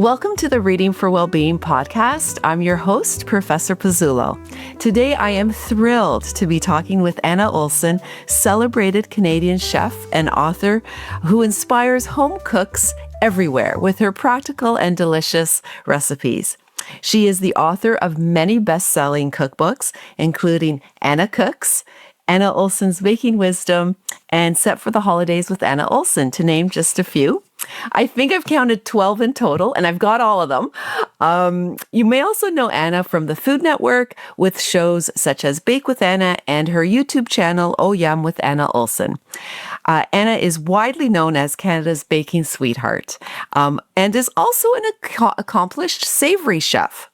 Welcome to the Reading for Wellbeing podcast. I'm your host, Professor Pozzulo. Today, I am thrilled to be talking with Anna Olson, celebrated Canadian chef and author who inspires home cooks everywhere with her practical and delicious recipes. She is the author of many best-selling cookbooks, including Anna Cooks, Anna Olson's Baking Wisdom, and Set for the Holidays with Anna Olson, to name just a few. I think I've counted 12 in total, and I've got all of them. You may also know Anna from the Food Network with shows such as Bake with Anna and her YouTube channel, Oh Yum with Anna Olson. Anna is widely known as Canada's baking sweetheart, and is also an accomplished savory chef.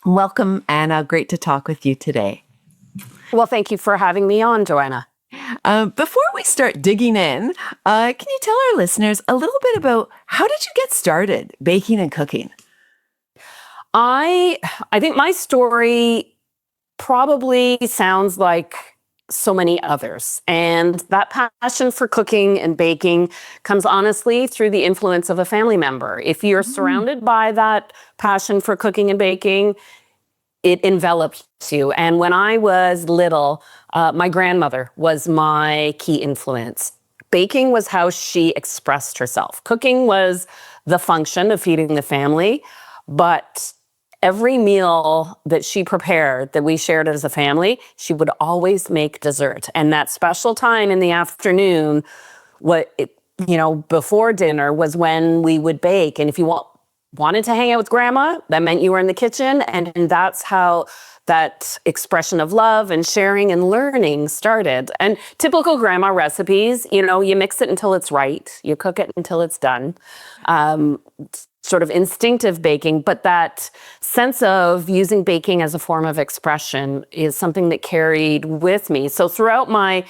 Welcome, Anna. Great to talk with you today. Well, thank you for having me on, Joanna. Before we start digging in, can you tell our listeners a little bit about how did you get started baking and cooking? I think my story probably sounds like so many others. And that passion for cooking and baking comes honestly through the influence of a family member. If you're surrounded by that passion for cooking and baking, it envelops you. And when I was little, my grandmother was my key influence. Baking was how she expressed herself. Cooking was the function of feeding the family, but every meal that she prepared that we shared as a family, she would always make dessert. And that special time in the afternoon, before dinner was when we would bake. And if you wanted to hang out with grandma, that meant you were in the kitchen. And that's how that expression of love and sharing and learning started. And typical grandma recipes, you mix it until it's right. You cook it until it's done. Sort of instinctive baking, but that sense of using baking as a form of expression is something that carried with me. So throughout my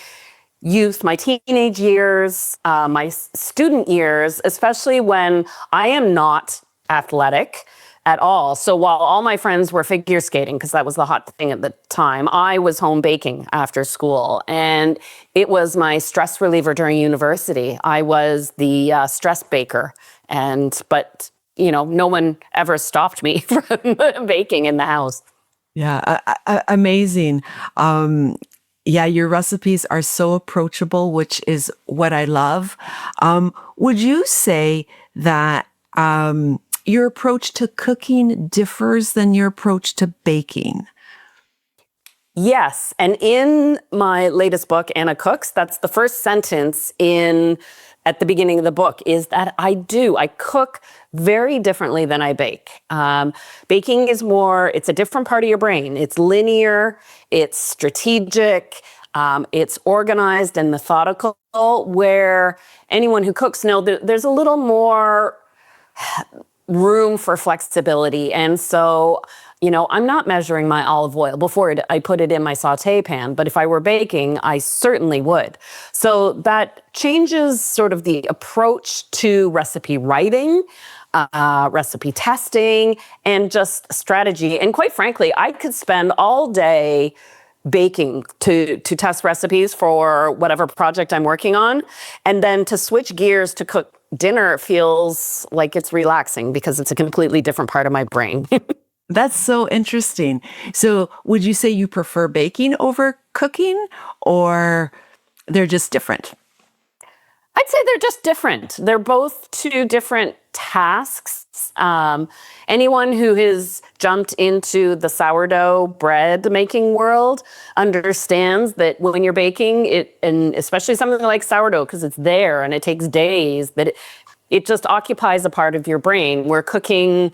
youth, my teenage years, my student years, especially when I am not athletic at all. So while all my friends were figure skating, because that was the hot thing at the time, I was home baking after school. And it was my stress reliever during university. I was the stress baker. But no one ever stopped me from baking in the house. Yeah, amazing. Your recipes are so approachable, which is what I love. Would you say that your approach to cooking differs than your approach to baking? Yes. And in my latest book, Anna Cooks, that's the first sentence at the beginning of the book, is that I cook very differently than I bake. Baking is it's a different part of your brain. It's linear, it's strategic, it's organized and methodical, where anyone who cooks knows there's a little more room for flexibility. And so, I'm not measuring my olive oil before I put it in my saute pan, but if I were baking, I certainly would. So that changes sort of the approach to recipe writing, recipe testing, and just strategy. And quite frankly, I could spend all day baking to test recipes for whatever project I'm working on. And then to switch gears to cook dinner feels like it's relaxing because it's a completely different part of my brain. That's so interesting. So would you say you prefer baking over cooking, or they're just different? I'd say they're just different. They're both two different tasks. Anyone who has jumped into the sourdough bread making world understands that when you're baking it, and especially something like sourdough, because it's there and it takes days, that it just occupies a part of your brain, where cooking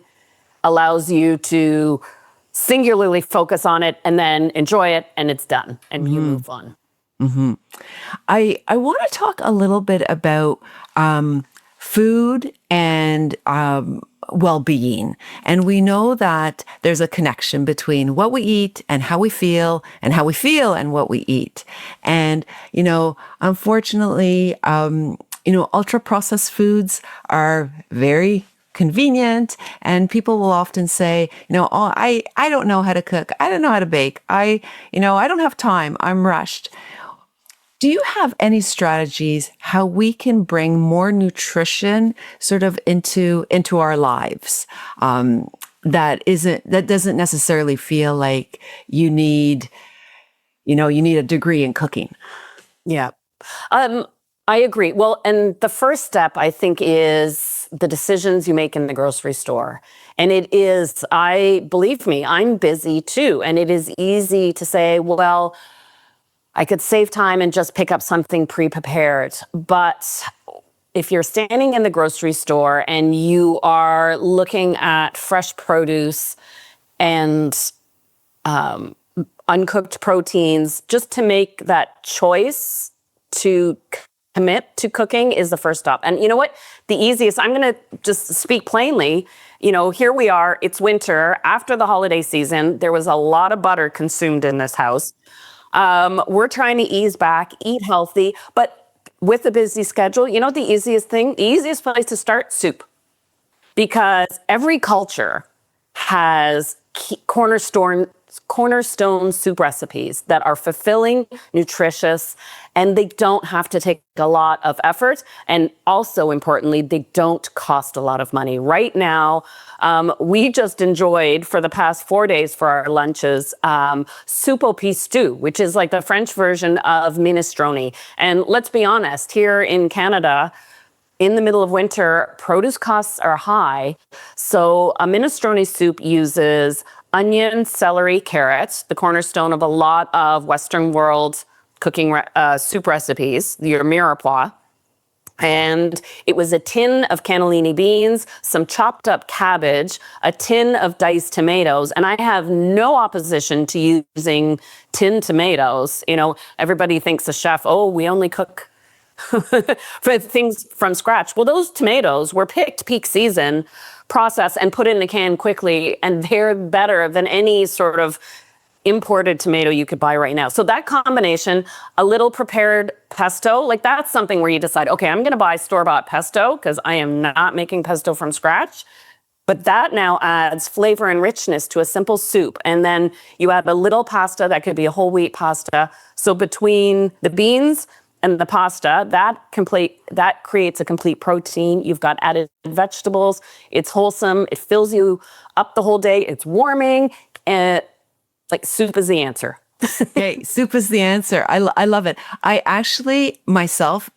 allows you to singularly focus on it and then enjoy it, and it's done, and you move on. Mm-hmm. I want to talk a little bit about food and well-being. And we know that there's a connection between what we eat and how we feel, and how we feel and what we eat. And, unfortunately, ultra-processed foods are very convenient, and people will often say, I don't know how to cook. I don't know how to bake. I don't have time. I'm rushed. Do you have any strategies how we can bring more nutrition sort of into our lives? That doesn't necessarily feel like you need, you need a degree in cooking. Yeah. I agree. Well, and the first step, I think, is the decisions you make in the grocery store. And it is, believe me, I'm busy too. And it is easy to say, well, I could save time and just pick up something pre-prepared. But if you're standing in the grocery store and you are looking at fresh produce and uncooked proteins, just to make that choice to commit to cooking is the first stop. And you know what? The easiest, I'm going to just speak plainly. Here we are, it's winter. After the holiday season, there was a lot of butter consumed in this house. We're trying to ease back, eat healthy, but with a busy schedule, the easiest place to start, soup. Because every culture has cornerstone soup recipes that are fulfilling, nutritious, and they don't have to take a lot of effort. And also importantly, they don't cost a lot of money. Right now, we just enjoyed for the past 4 days for our lunches, soup au pistou stew, which is like the French version of minestrone. And let's be honest, here in Canada, in the middle of winter, produce costs are high. So a minestrone soup uses onion, celery, carrots, the cornerstone of a lot of Western world cooking soup recipes, your mirepoix. And it was a tin of cannellini beans, some chopped up cabbage, a tin of diced tomatoes. And I have no opposition to using tin tomatoes. Everybody thinks a chef, we only cook for things from scratch. Well, those tomatoes were picked peak season, processed, and put in a can quickly, and they're better than any sort of imported tomato you could buy right now. So that combination, a little prepared pesto, like that's something where you decide, okay, I'm going to buy store-bought pesto because I am not making pesto from scratch. But that now adds flavor and richness to a simple soup. And then you add a little pasta, that could be a whole wheat pasta. So between the beans and the pasta, that creates a complete protein. You've got added vegetables. It's wholesome. It fills you up the whole day. It's warming. And soup is the answer. Okay, soup is the answer. I love it. I actually, myself,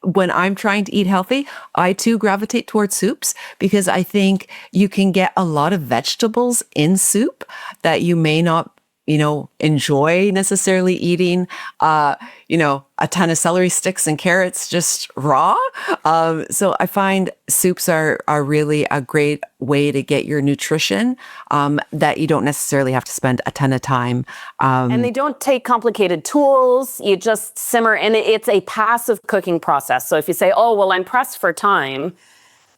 when I'm trying to eat healthy, I too gravitate towards soups because I think you can get a lot of vegetables in soup that you may not enjoy necessarily eating, a ton of celery sticks and carrots just raw. So I find soups are really a great way to get your nutrition that you don't necessarily have to spend a ton of time. And they don't take complicated tools. You just simmer, and it's a passive cooking process. So if you say, I'm pressed for time,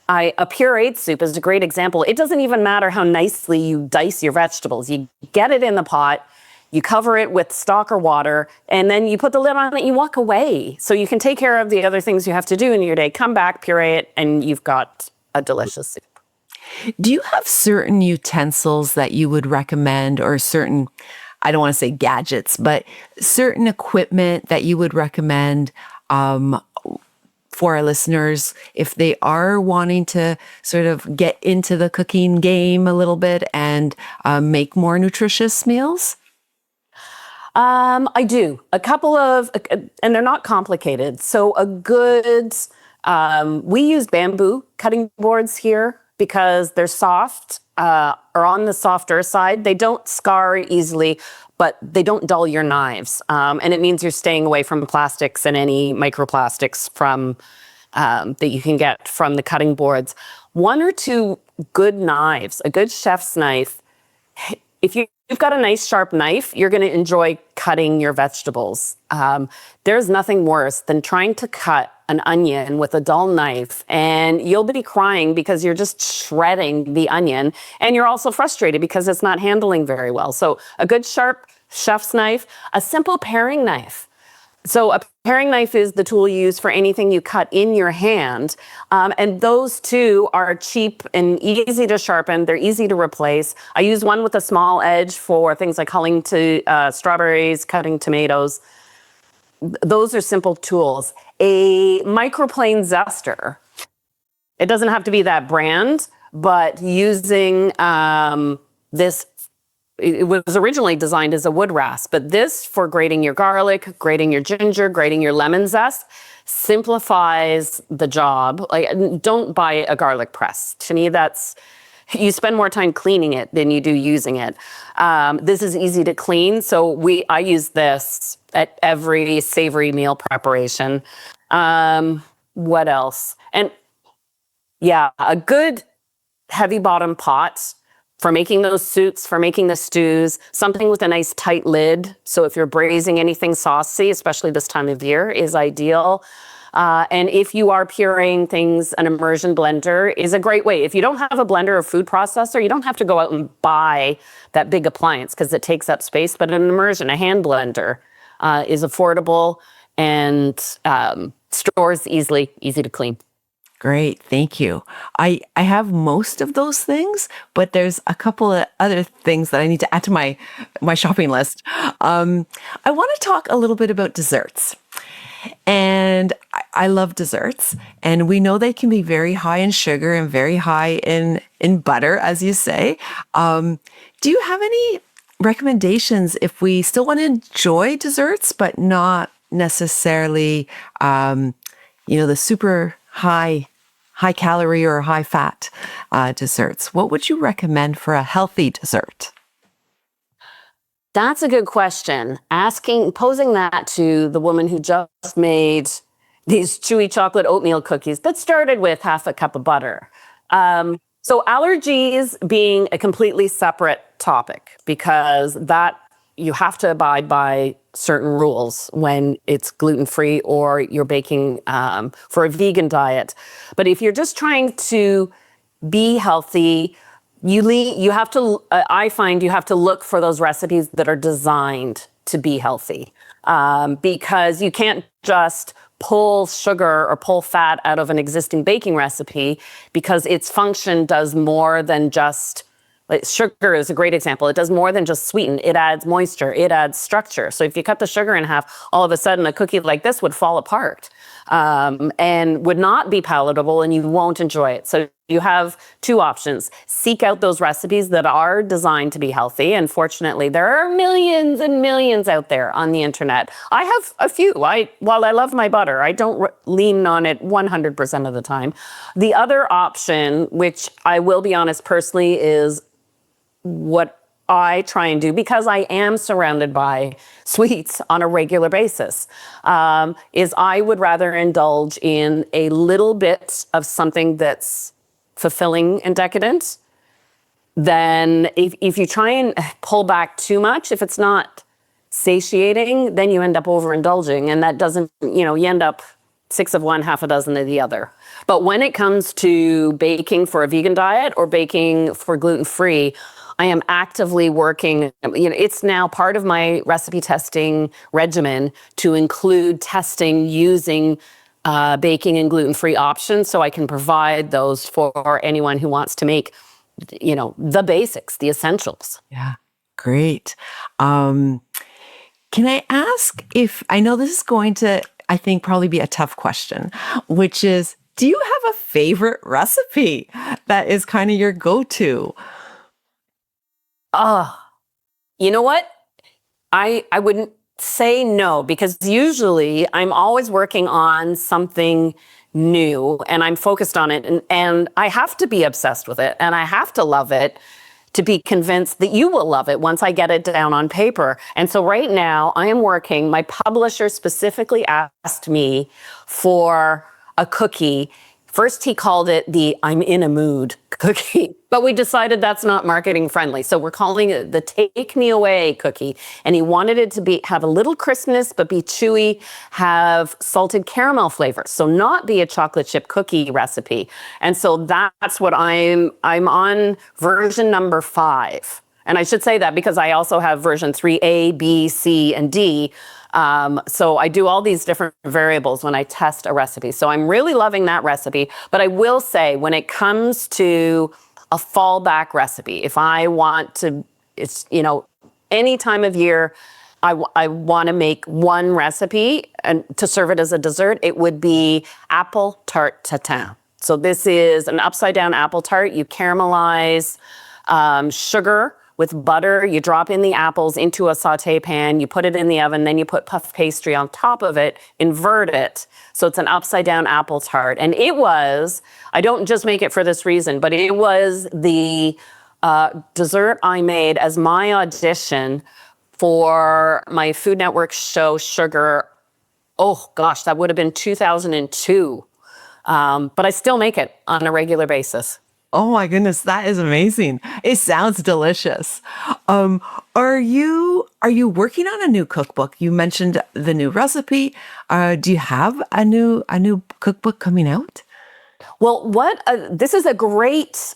a pureed soup is a great example. It doesn't even matter how nicely you dice your vegetables. You get it in the pot, you cover it with stock or water, and then you put the lid on it, you walk away. So you can take care of the other things you have to do in your day, come back, puree it, and you've got a delicious soup. Do you have certain utensils that you would recommend, or certain, I don't want to say gadgets, but certain equipment that you would recommend for our listeners if they are wanting to sort of get into the cooking game a little bit and make more nutritious meals? I do. A couple of, and they're not complicated. So we use bamboo cutting boards here because they're soft, or on the softer side. They don't scar easily, but they don't dull your knives. And it means you're staying away from plastics and any microplastics that you can get from the cutting boards. One or two good knives, a good chef's knife. If you've got a nice sharp knife, you're going to enjoy cutting your vegetables. There's nothing worse than trying to cut an onion with a dull knife, and you'll be crying because you're just shredding the onion, and you're also frustrated because it's not handling very well. So a good sharp chef's knife, a simple paring knife. So a paring knife is the tool you use for anything you cut in your hand. And those two are cheap and easy to sharpen. They're easy to replace. I use one with a small edge for things like hulling to strawberries, cutting tomatoes. those are simple tools. A microplane zester. It doesn't have to be that brand, but using this, it was originally designed as a wood rasp, but this for grating your garlic, grating your ginger, grating your lemon zest, simplifies the job. Like, don't buy a garlic press. To me, you spend more time cleaning it than you do using it. This is easy to clean, so I use this at every savory meal preparation. What else? And yeah, a good heavy bottom pot for making those soups, for making the stews, something with a nice tight lid. So if you're braising anything saucy, especially this time of year, is ideal. And if you are pureeing things, an immersion blender is a great way. If you don't have a blender or food processor, you don't have to go out and buy that big appliance because it takes up space. But an immersion, a hand blender, is affordable and stores easily, easy to clean. Great, thank you. I have most of those things, but there's a couple of other things that I need to add to my shopping list. I want to talk a little bit about desserts. And I love desserts, and we know they can be very high in sugar and very high in butter, as you say. Do you have any recommendations if we still want to enjoy desserts, but not necessarily, the super high calorie or high fat desserts? What would you recommend for a healthy dessert? That's a good question. Posing that to the woman who just made these chewy chocolate oatmeal cookies that started with half a cup of butter. So allergies being a completely separate topic, because that you have to abide by certain rules when it's gluten-free or you're baking for a vegan diet. But if you're just trying to be healthy, you have to, I find you have to look for those recipes that are designed to be healthy, because you can't just pull sugar or pull fat out of an existing baking recipe, because its function does more than just, like sugar is a great example. It does more than just sweeten. It adds moisture. It adds structure. So if you cut the sugar in half, all of a sudden a cookie like this would fall apart and would not be palatable, and you won't enjoy it. So you have two options. Seek out those recipes that are designed to be healthy. And fortunately, there are millions and millions out there on the internet. I have a few. While I love my butter, I don't lean on it 100% of the time. The other option, which I will be honest personally, is what I try and do, because I am surrounded by sweets on a regular basis, is I would rather indulge in a little bit of something that's fulfilling and decadent than if you try and pull back too much. If it's not satiating, then you end up overindulging, and that doesn't, you end up 6 of one, half a dozen of the other. But when it comes to baking for a vegan diet or baking for gluten-free, I am actively working, it's now part of my recipe testing regimen to include testing using baking and gluten-free options, so I can provide those for anyone who wants to make, the basics, the essentials. Yeah, great. Can I ask if, I know this is going to, I think, probably be a tough question, which is, do you have a favorite recipe that is kind of your go-to? You know what? I wouldn't say no, because usually I'm always working on something new and I'm focused on it, and I have to be obsessed with it and I have to love it to be convinced that you will love it once I get it down on paper. And so right now I am working, my publisher specifically asked me for a cookie. First, he called it the I'm in a mood cookie, but we decided that's not marketing friendly. So we're calling it the Take Me Away cookie. And he wanted it to have a little crispness, but be chewy, have salted caramel flavor. So not be a chocolate chip cookie recipe. And so that's what I'm on version number 5. And I should say that because I also have version 3A, B, C, and D. So I do all these different variables when I test a recipe. So I'm really loving that recipe. But I will say, when it comes to a fallback recipe, if I want to, it's, any time of year, I want to make one recipe and to serve it as a dessert, it would be apple tart tatin. So this is an upside down apple tart. You caramelize sugar with butter. You drop in the apples into a saute pan. You put it in the oven. Then you put puff pastry on top of it, invert it. So it's an upside down apple tart. And it was, I don't just make it for this reason, but it was the dessert I made as my audition for my Food Network show, Sugar. Oh gosh, that would have been 2002. But I still make it on a regular basis. Oh my goodness, that is amazing. It sounds delicious. Are you working on a new cookbook? You mentioned the new recipe. Do you have a new cookbook coming out? Well, this is a great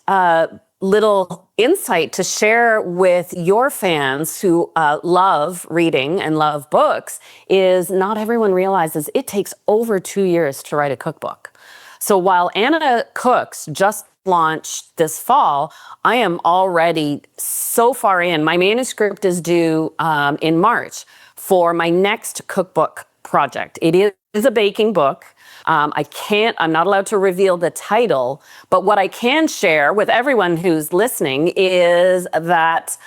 little insight to share with your fans who love reading and love books, is not everyone realizes it takes over 2 years to write a cookbook. So while Anna Cooks just launched this fall, I am already so far in. My manuscript is due in March for my next cookbook project. It is a baking book. I'm not allowed to reveal the title, but what I can share with everyone who's listening is that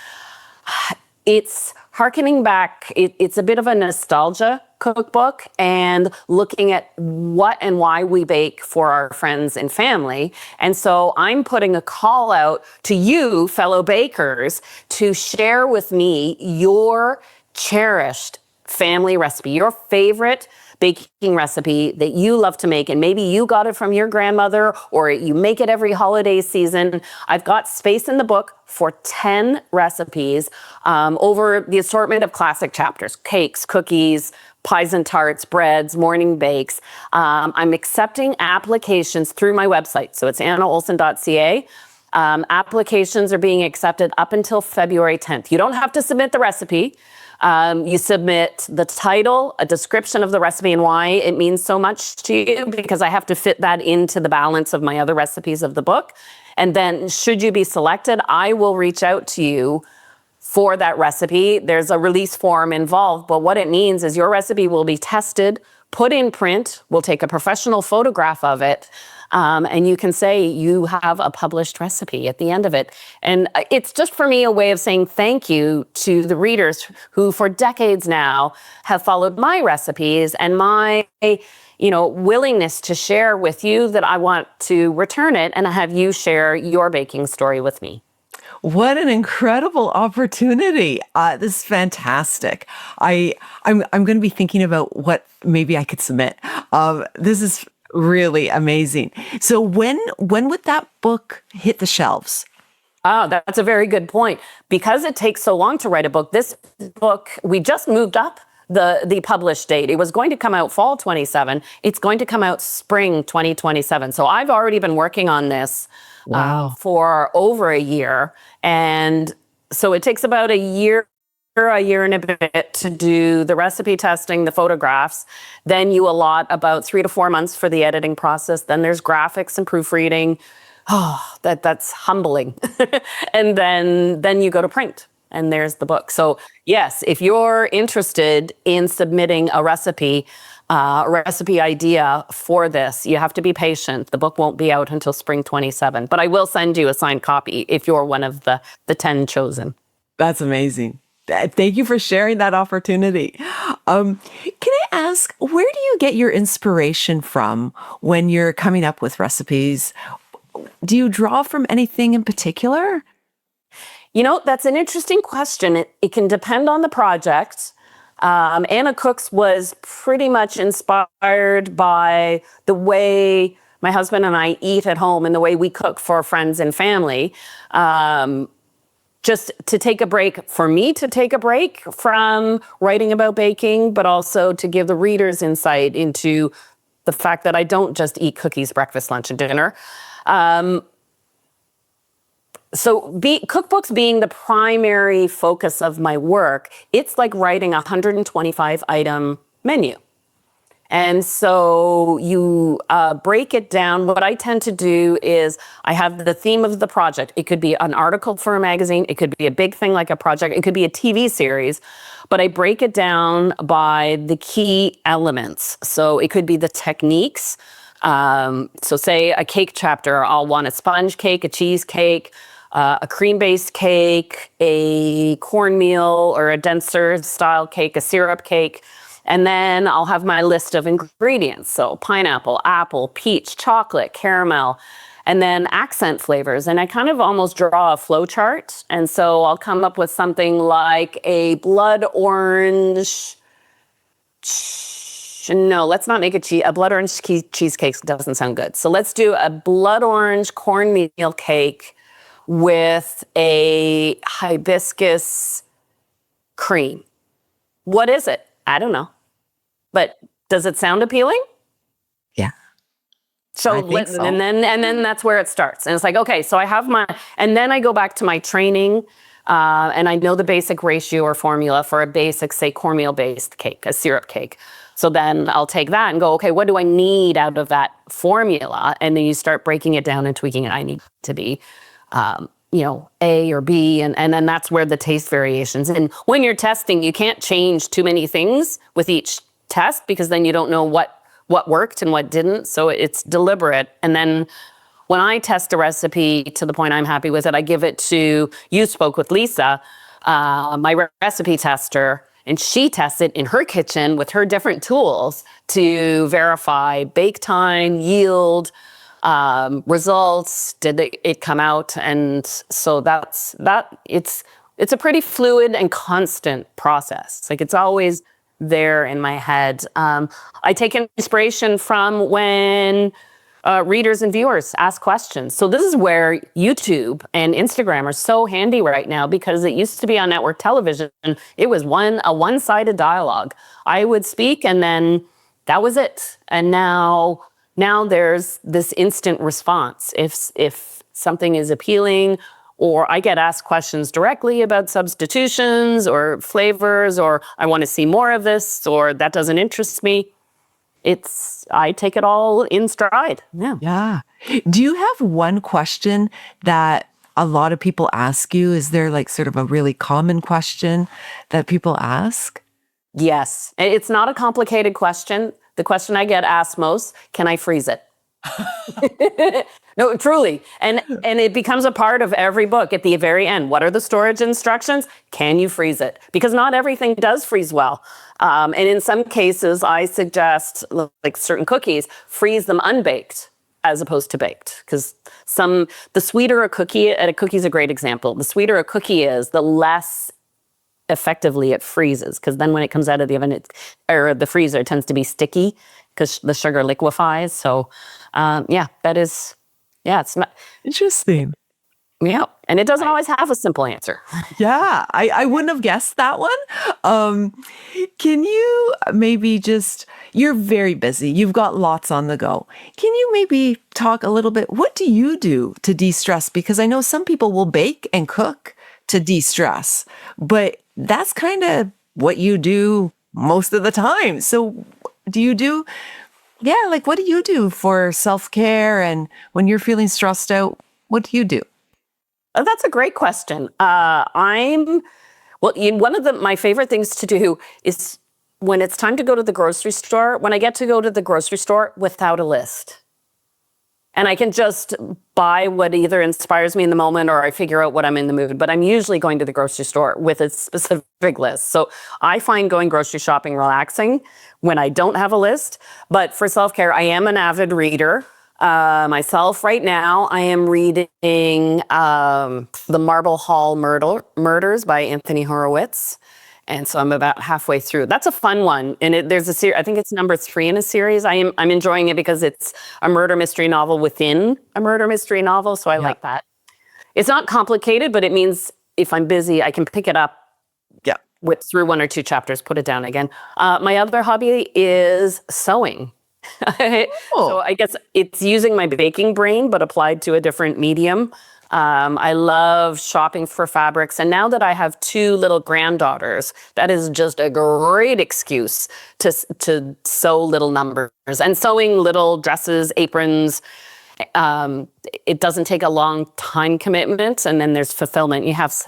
it's harkening back. It's a bit of a nostalgia cookbook and looking at what and why we bake for our friends and family. And so I'm putting a call out to you, fellow bakers, to share with me your cherished family recipe, your favorite baking recipe that you love to make. And maybe you got it from your grandmother or you make it every holiday season. I've got space in the book for 10 recipes over the assortment of classic chapters: cakes, cookies, pies and tarts, breads, morning bakes. I'm accepting applications through my website. So it's annaolson.ca. Applications are being accepted up until February 10th. You don't have to submit the recipe. You submit the title, a description of the recipe and why it means so much to you, because I have to fit that into the balance of my other recipes of the book. And then should you be selected, I will reach out to you for that recipe. There's a release form involved, but what it means is your recipe will be tested, put in print, we'll take a professional photograph of it, and you can say you have a published recipe at the end of it. And it's just for me a way of saying thank you to the readers who for decades now have followed my recipes and my willingness to share with you that I want to return it and have you share your baking story with me. What an incredible opportunity. This is fantastic. I'm going to be thinking about what maybe I could submit. This is really amazing. So when would that book hit the shelves? Oh, that's a very good point. Because it takes so long to write a book, this book, we just moved up the published date. It was going to come out fall 27. It's going to come out spring 2027. So I've already been working on this for over a year. And so it takes about a year and a bit to do the recipe testing, the photographs. Then you allot about 3 to 4 months for the editing process. Then there's graphics and proofreading. Oh, that's humbling. And then you go to print. And there's the book. So yes, if you're interested in submitting a recipe idea for this, you have to be patient. The book won't be out until spring 27, but I will send you a signed copy if you're one of the 10 chosen. That's amazing. Thank you for sharing that opportunity. Can I ask, where do you get your inspiration from when you're coming up with recipes? Do you draw from anything in particular? That's an interesting question. It can depend on the project. Anna Cooks was pretty much inspired by the way my husband and I eat at home and the way we cook for friends and family. Just to take a break, for me to take a break from writing about baking, but also to give the readers insight into the fact that I don't just eat cookies, breakfast, lunch, and dinner. Cookbooks being the primary focus of my work, it's like writing a 125 item menu. And so you break it down. What I tend to do is I have the theme of the project. It could be an article for a magazine. It could be a big thing like a project. It could be a TV series. But I break it down by the key elements. So it could be the techniques. So say a cake chapter, I'll want a sponge cake, a cheesecake, a cream-based cake, a cornmeal or a denser style cake, a syrup cake. And then I'll have my list of ingredients. So pineapple, apple, peach, chocolate, caramel, and then accent flavors. And I kind of almost draw a flow chart. And so I'll come up with something like a blood orange. No, let's not make a blood orange cheesecake doesn't sound good. So let's do a blood orange cornmeal cake with a hibiscus cream. What is it? I don't know. But does it sound appealing? Yeah. So, and then that's where it starts. And it's like, okay, so I have and then I go back to my training, and I know the basic ratio or formula for a basic, say, cornmeal-based cake, a syrup cake. So then I'll take that and go, okay, what do I need out of that formula? And then you start breaking it down and tweaking it. I need to be, A or B, and then that's where the taste variations. And when you're testing, you can't change too many things with each test because then you don't know what worked and what didn't. So it's deliberate. And then when I test a recipe to the point I'm happy with it, I give it to, you spoke with Lisa, my recipe tester, and she tests it in her kitchen with her different tools to verify bake time, yield, results, did it come out? And so it's a pretty fluid and constant process. Like it's always there in my head. I take inspiration from when readers and viewers ask questions. So this is where YouTube and Instagram are so handy right now, because it used to be on network television. It was a one-sided dialogue. I would speak and then that was it. And now there's this instant response. If something is appealing, or I get asked questions directly about substitutions or flavors, or I want to see more of this, or that doesn't interest me, I take it all in stride. Yeah. Yeah. Do you have one question that a lot of people ask you? Is there like sort of a really common question that people ask? Yes. It's not a complicated question. The question I get asked most, can I freeze it? No, truly. And it becomes a part of every book at the very end. What are the storage instructions? Can you freeze it? Because not everything does freeze well. And in some cases, I suggest, like certain cookies, freeze them unbaked as opposed to baked. Because the sweeter a cookie, and a cookie is a great example, the sweeter a cookie is, the less effectively it freezes. Because then when it comes out of the oven or the freezer, it tends to be sticky because the sugar liquefies. So it's not Interesting. Yeah. And it doesn't always have a simple answer. Yeah, I wouldn't have guessed that one. Can you maybe you're very busy. You've got lots on the go. Can you maybe talk a little bit, what do you do to de-stress? Because I know some people will bake and cook to de-stress, but that's kind of what you do most of the time. So what do you do for self-care? And when you're feeling stressed out, what do you do? Oh, that's a great question. One of my favorite things to do is when it's time to go to the grocery store, when I get to go to the grocery store without a list. And I can just buy what either inspires me in the moment or I figure out what I'm in the mood. But I'm usually going to the grocery store with a specific list. So I find going grocery shopping relaxing when I don't have a list. But for self-care, I am an avid reader. Myself right now, I am reading The Marble Hall Murders by Anthony Horowitz. And so I'm about halfway through. That's a fun one. And there's a series, I think it's number 3 in a series. I'm enjoying it because it's a murder mystery novel within a murder mystery novel. So I like that. It's not complicated, but it means if I'm busy, I can pick it up. Yeah. Through 1 or 2 chapters, put it down again. My other hobby is sewing. So I guess it's using my baking brain, but applied to a different medium. I love shopping for fabrics. And now that I have 2 little granddaughters, that is just a great excuse to sew little numbers. And sewing little dresses, aprons, it doesn't take a long time commitment, and then there's fulfillment.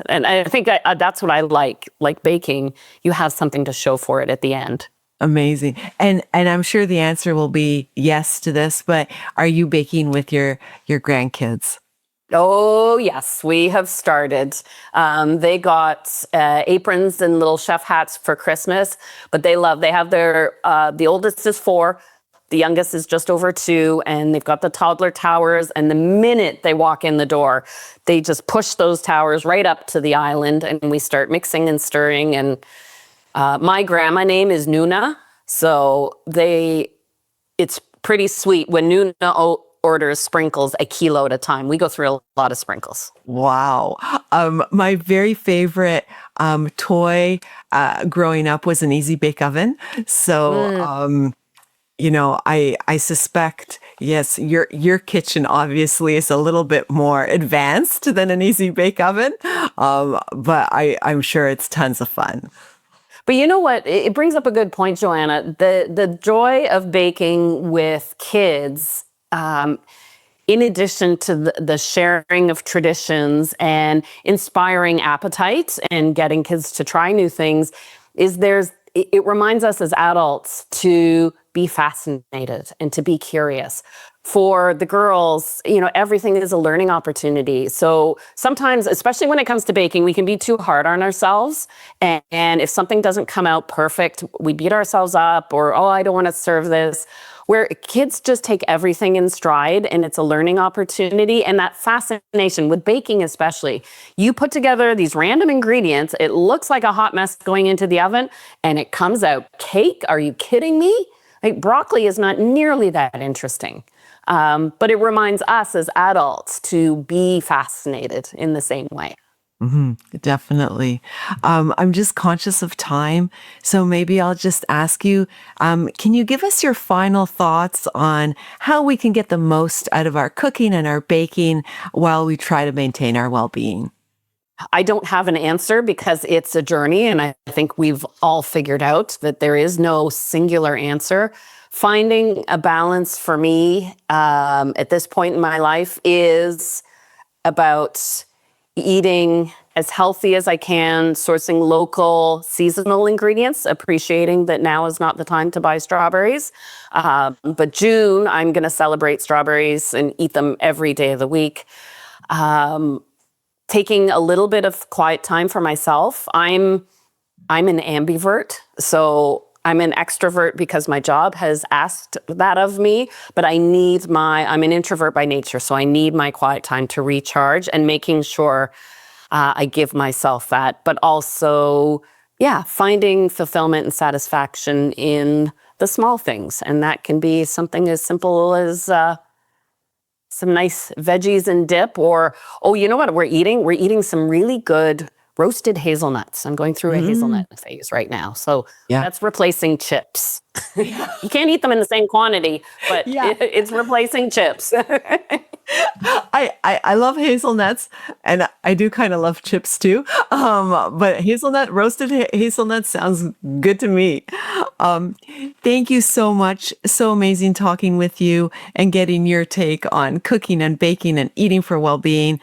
And I think that's what I like baking. You have something to show for it at the end. Amazing. And I'm sure the answer will be yes to this, but are you baking with your grandkids? Oh, yes, we have started. They got aprons and little chef hats for Christmas, but they have the oldest is 4, the youngest is just over 2, and they've got the toddler towers. And the minute they walk in the door, they just push those towers right up to the island, and we start mixing and stirring. And my grandma name is Nuna, so it's pretty sweet when Nuna orders sprinkles a kilo at a time. We go through a lot of sprinkles. Wow. My very favorite toy growing up was an Easy Bake Oven. So, I suspect, yes, your kitchen obviously is a little bit more advanced than an Easy Bake Oven, but I'm sure it's tons of fun. But you know what? It brings up a good point, Joanna. The joy of baking with kids, in addition to the sharing of traditions and inspiring appetite and getting kids to try new things, it reminds us as adults to be fascinated and to be curious. For the girls, everything is a learning opportunity. So sometimes, especially when it comes to baking, we can be too hard on ourselves. And if something doesn't come out perfect, we beat ourselves up, or, oh, I don't want to serve this. Where kids just take everything in stride, and it's a learning opportunity. And that fascination with baking, especially, you put together these random ingredients, it looks like a hot mess going into the oven, and it comes out cake. Are you kidding me? Like, broccoli is not nearly that interesting. But it reminds us as adults to be fascinated in the same way. Definitely. I'm just conscious of time, so maybe I'll just ask you, can you give us your final thoughts on how we can get the most out of our cooking and our baking while we try to maintain our well-being? I don't have an answer because it's a journey, and I think we've all figured out that there is no singular answer. Finding a balance for me at this point in my life is about eating as healthy as I can, sourcing local seasonal ingredients, appreciating that now is not the time to buy strawberries. But June, I'm going to celebrate strawberries and eat them every day of the week. Taking a little bit of quiet time for myself. I'm an ambivert, so I'm an extrovert because my job has asked that of me, but I'm an introvert by nature, so I need my quiet time to recharge, and making sure I give myself that, but also, finding fulfillment and satisfaction in the small things. And that can be something as simple as some nice veggies and dip, or, oh, you know what we're eating? We're eating some really good roasted hazelnuts. I'm going through a hazelnut phase right now. So that's replacing chips. You can't eat them in the same quantity, but it's replacing chips. I love hazelnuts, and I do kind of love chips too. But roasted hazelnut sounds good to me. Thank you so much. So amazing talking with you and getting your take on cooking and baking and eating for well-being.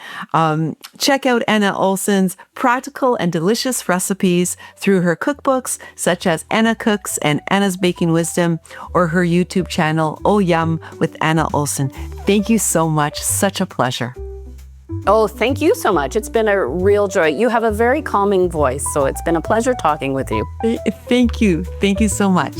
Check out Anna Olson's practical and delicious recipes through her cookbooks, such as Anna Cooks and Anna's Baking Wisdom, or her YouTube channel, Oh Yum with Anna Olson. Thank you so much. Such a pleasure. Oh, thank you so much. It's been a real joy. You have a very calming voice, so it's been a pleasure talking with you. Thank you. Thank you so much.